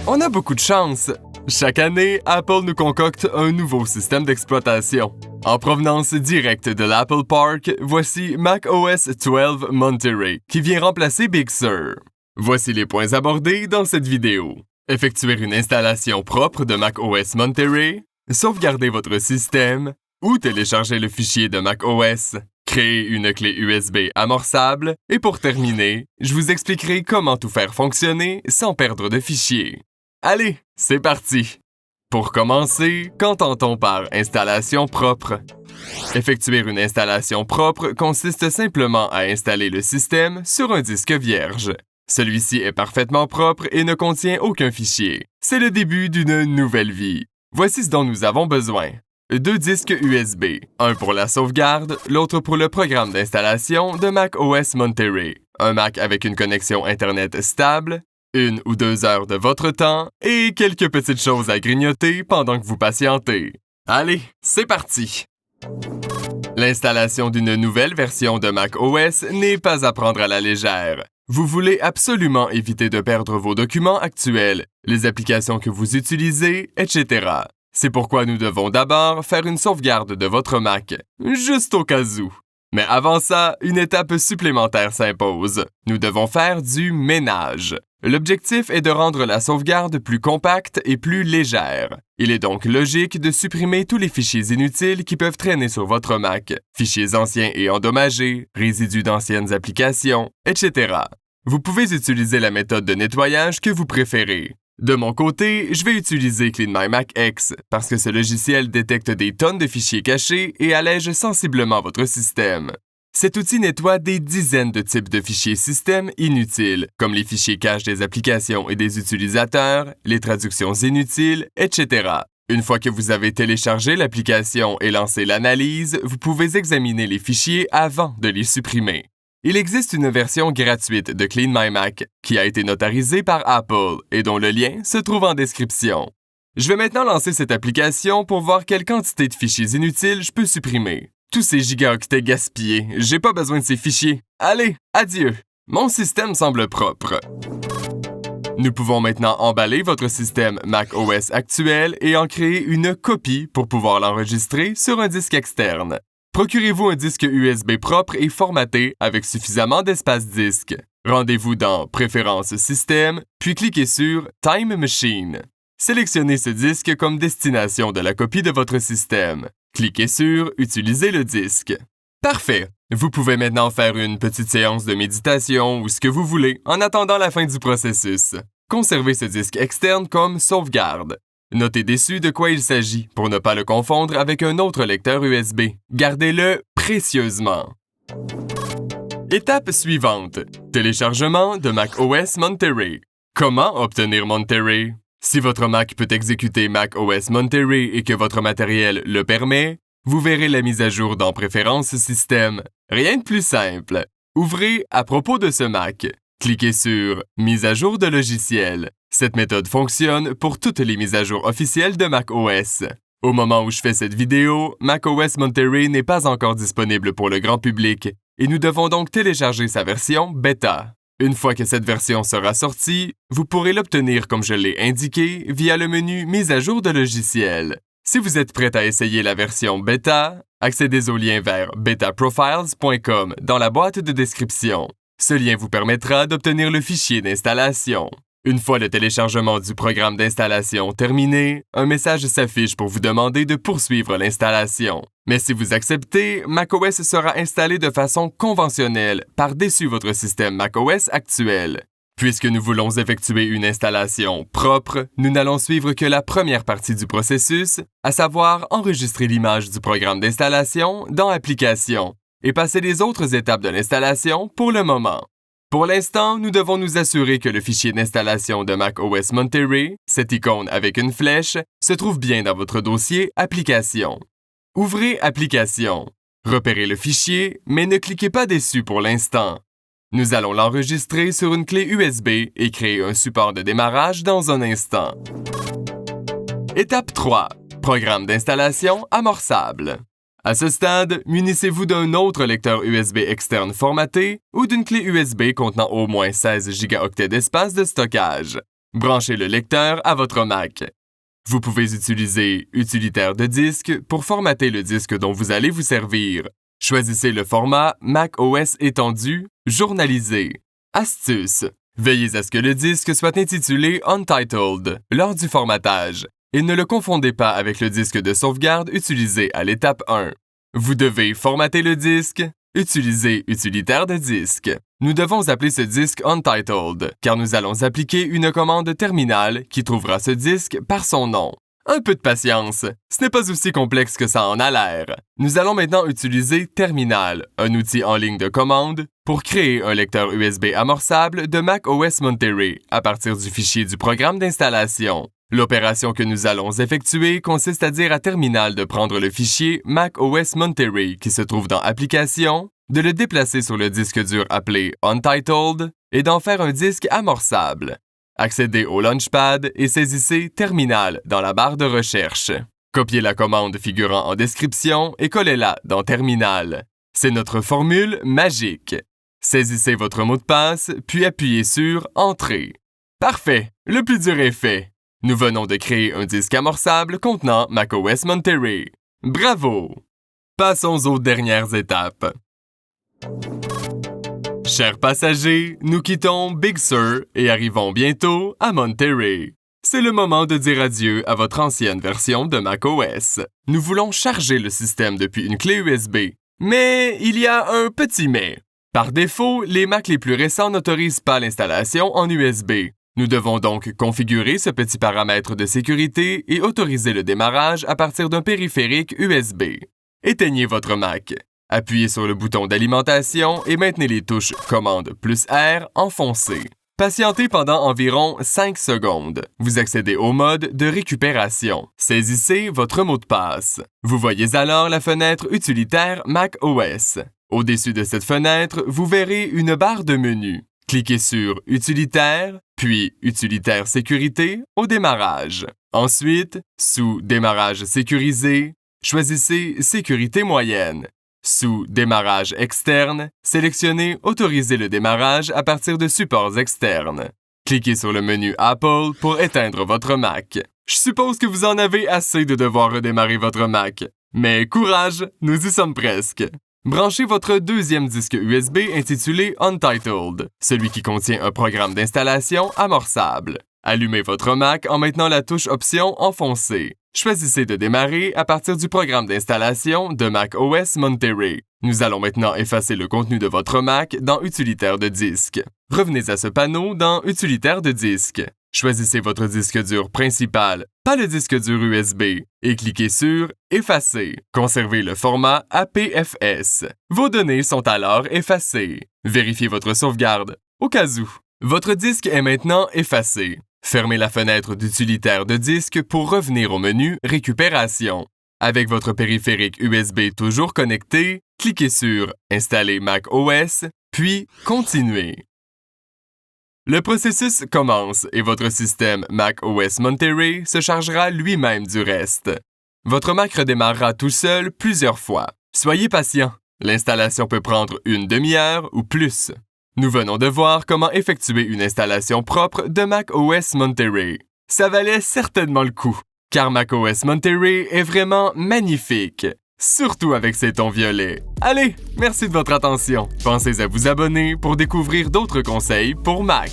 On a beaucoup de chance. Chaque année, Apple nous concocte un nouveau système d'exploitation. En provenance directe de l'Apple Park, voici macOS 12 Monterey, qui vient remplacer Big Sur. Voici les points abordés dans cette vidéo. Effectuer une installation propre de macOS Monterey, sauvegarder votre système ou télécharger le fichier de macOS, créer une clé USB amorçable et pour terminer, je vous expliquerai comment tout faire fonctionner sans perdre de fichiers. Allez, c'est parti! Pour commencer, qu'entend-on par installation propre? Effectuer une installation propre consiste simplement à installer le système sur un disque vierge. Celui-ci est parfaitement propre et ne contient aucun fichier. C'est le début d'une nouvelle vie. Voici ce dont nous avons besoin. 2 disques USB, un pour la sauvegarde, l'autre pour le programme d'installation de macOS Monterey, un Mac avec une connexion Internet stable, 1 ou 2 heures de votre temps et quelques petites choses à grignoter pendant que vous patientez. Allez, c'est parti! L'installation d'une nouvelle version de macOS n'est pas à prendre à la légère. Vous voulez absolument éviter de perdre vos documents actuels, les applications que vous utilisez, etc. C'est pourquoi nous devons d'abord faire une sauvegarde de votre Mac, juste au cas où. Mais avant ça, une étape supplémentaire s'impose. Nous devons faire du ménage. L'objectif est de rendre la sauvegarde plus compacte et plus légère. Il est donc logique de supprimer tous les fichiers inutiles qui peuvent traîner sur votre Mac, fichiers anciens et endommagés, résidus d'anciennes applications, etc. Vous pouvez utiliser la méthode de nettoyage que vous préférez. De mon côté, je vais utiliser macOS parce que ce logiciel détecte des tonnes de fichiers cachés et allège sensiblement votre système. Cet outil nettoie des dizaines de types de fichiers système inutiles, comme les fichiers cache des applications et des utilisateurs, les traductions inutiles, etc. Une fois que vous avez téléchargé l'application et lancé l'analyse, vous pouvez examiner les fichiers avant de les supprimer. Il existe une version gratuite de Clean My Mac qui a été notarisée par Apple et dont le lien se trouve en description. Je vais maintenant lancer cette application pour voir quelle quantité de fichiers inutiles je peux supprimer. Tous ces gigaoctets gaspillés, j'ai pas besoin de ces fichiers. Allez, adieu! Mon système semble propre. Nous pouvons maintenant emballer votre système macOS actuel et en créer une copie pour pouvoir l'enregistrer sur un disque externe. Procurez-vous un disque USB propre et formaté avec suffisamment d'espace disque. Rendez-vous dans Préférences système, puis cliquez sur Time Machine. Sélectionnez ce disque comme destination de la copie de votre système. Cliquez sur Utiliser le disque. Parfait! Vous pouvez maintenant faire une petite séance de méditation ou ce que vous voulez en attendant la fin du processus. Conservez ce disque externe comme Sauvegarde. Notez dessus de quoi il s'agit pour ne pas le confondre avec un autre lecteur USB. Gardez-le précieusement. Étape suivante. Téléchargement de macOS Monterey. Comment obtenir Monterey? Si votre Mac peut exécuter macOS Monterey et que votre matériel le permet, vous verrez la mise à jour dans Préférences système. Rien de plus simple. Ouvrez à propos de ce Mac. Cliquez sur Mise à jour de logiciel. Cette méthode fonctionne pour toutes les mises à jour officielles de macOS. Au moment où je fais cette vidéo, macOS Monterey n'est pas encore disponible pour le grand public et nous devons donc télécharger sa version bêta. Une fois que cette version sera sortie, vous pourrez l'obtenir comme je l'ai indiqué via le menu Mise à jour de logiciel. Si vous êtes prêt à essayer la version bêta, accédez au lien vers betaprofiles.com dans la boîte de description. Ce lien vous permettra d'obtenir le fichier d'installation. Une fois le téléchargement du programme d'installation terminé, un message s'affiche pour vous demander de poursuivre l'installation. Mais si vous acceptez, macOS sera installé de façon conventionnelle par-dessus votre système macOS actuel. Puisque nous voulons effectuer une installation propre, nous n'allons suivre que la première partie du processus, à savoir enregistrer l'image du programme d'installation dans Applications et passer les autres étapes de l'installation pour le moment. Pour l'instant, nous devons nous assurer que le fichier d'installation de macOS Monterey, cette icône avec une flèche, se trouve bien dans votre dossier Applications. Ouvrez Applications. Repérez le fichier, mais ne cliquez pas dessus pour l'instant. Nous allons l'enregistrer sur une clé USB et créer un support de démarrage dans un instant. Étape 3. Programme d'installation amorçable. À ce stade, munissez-vous d'un autre lecteur USB externe formaté ou d'une clé USB contenant au moins 16 gigaoctets d'espace de stockage. Branchez le lecteur à votre Mac. Vous pouvez utiliser utilitaire de disque pour formater le disque dont vous allez vous servir. Choisissez le format macOS étendu, journalisé. Astuce. Veillez à ce que le disque soit intitulé Untitled lors du formatage et ne le confondez pas avec le disque de sauvegarde utilisé à l'étape 1. Vous devez formater le disque, utiliser utilitaire de disque. Nous devons appeler ce disque Untitled car nous allons appliquer une commande terminale qui trouvera ce disque par son nom. Un peu de patience, ce n'est pas aussi complexe que ça en a l'air. Nous allons maintenant utiliser Terminal, un outil en ligne de commande, pour créer un lecteur USB amorçable de macOS Monterey à partir du fichier du programme d'installation. L'opération que nous allons effectuer consiste à dire à Terminal de prendre le fichier macOS Monterey qui se trouve dans Applications, de le déplacer sur le disque dur appelé Untitled et d'en faire un disque amorçable. Accédez au Launchpad et saisissez Terminal dans la barre de recherche. Copiez la commande figurant en description et collez-la dans Terminal. C'est notre formule magique. Saisissez votre mot de passe, puis appuyez sur Entrée. Parfait, le plus dur est fait. Nous venons de créer un disque amorçable contenant macOS Monterey. Bravo! Passons aux dernières étapes. Chers passagers, nous quittons Big Sur et arrivons bientôt à Monterey. C'est le moment de dire adieu à votre ancienne version de macOS. Nous voulons charger le système depuis une clé USB. Mais il y a un petit mais. Par défaut, les Macs les plus récents n'autorisent pas l'installation en USB. Nous devons donc configurer ce petit paramètre de sécurité et autoriser le démarrage à partir d'un périphérique USB. Éteignez votre Mac. Appuyez sur le bouton d'alimentation et maintenez les touches commande plus R enfoncées. Patientez pendant environ 5 secondes. Vous accédez au mode de récupération. Saisissez votre mot de passe. Vous voyez alors la fenêtre utilitaire macOS. Au-dessus de cette fenêtre, vous verrez une barre de menu. Cliquez sur Utilitaire, puis Utilitaire Sécurité au démarrage. Ensuite, sous Démarrage sécurisé, choisissez Sécurité moyenne. Sous Démarrage externe, sélectionnez Autoriser le démarrage à partir de supports externes. Cliquez sur le menu Apple pour éteindre votre Mac. Je suppose que vous en avez assez de devoir redémarrer votre Mac. Mais courage, nous y sommes presque. Branchez votre deuxième disque USB intitulé Untitled, celui qui contient un programme d'installation amorçable. Allumez votre Mac en maintenant la touche Option enfoncée. Choisissez de démarrer à partir du programme d'installation de macOS Monterey. Nous allons maintenant effacer le contenu de votre Mac dans Utilitaire de disque. Revenez à ce panneau dans Utilitaire de disque. Choisissez votre disque dur principal, pas le disque dur USB, et cliquez sur Effacer. Conservez le format APFS. Vos données sont alors effacées. Vérifiez votre sauvegarde, au cas où. Votre disque est maintenant effacé. Fermez la fenêtre d'utilitaire de disque pour revenir au menu Récupération. Avec votre périphérique USB toujours connecté, cliquez sur Installer macOS, puis Continuer. Le processus commence et votre système macOS Monterey se chargera lui-même du reste. Votre Mac redémarrera tout seul plusieurs fois. Soyez patient, l'installation peut prendre une demi-heure ou plus. Nous venons de voir comment effectuer une installation propre de macOS Monterey. Ça valait certainement le coup, car macOS Monterey est vraiment magnifique, surtout avec ses tons violets. Allez, merci de votre attention. Pensez à vous abonner pour découvrir d'autres conseils pour Mac.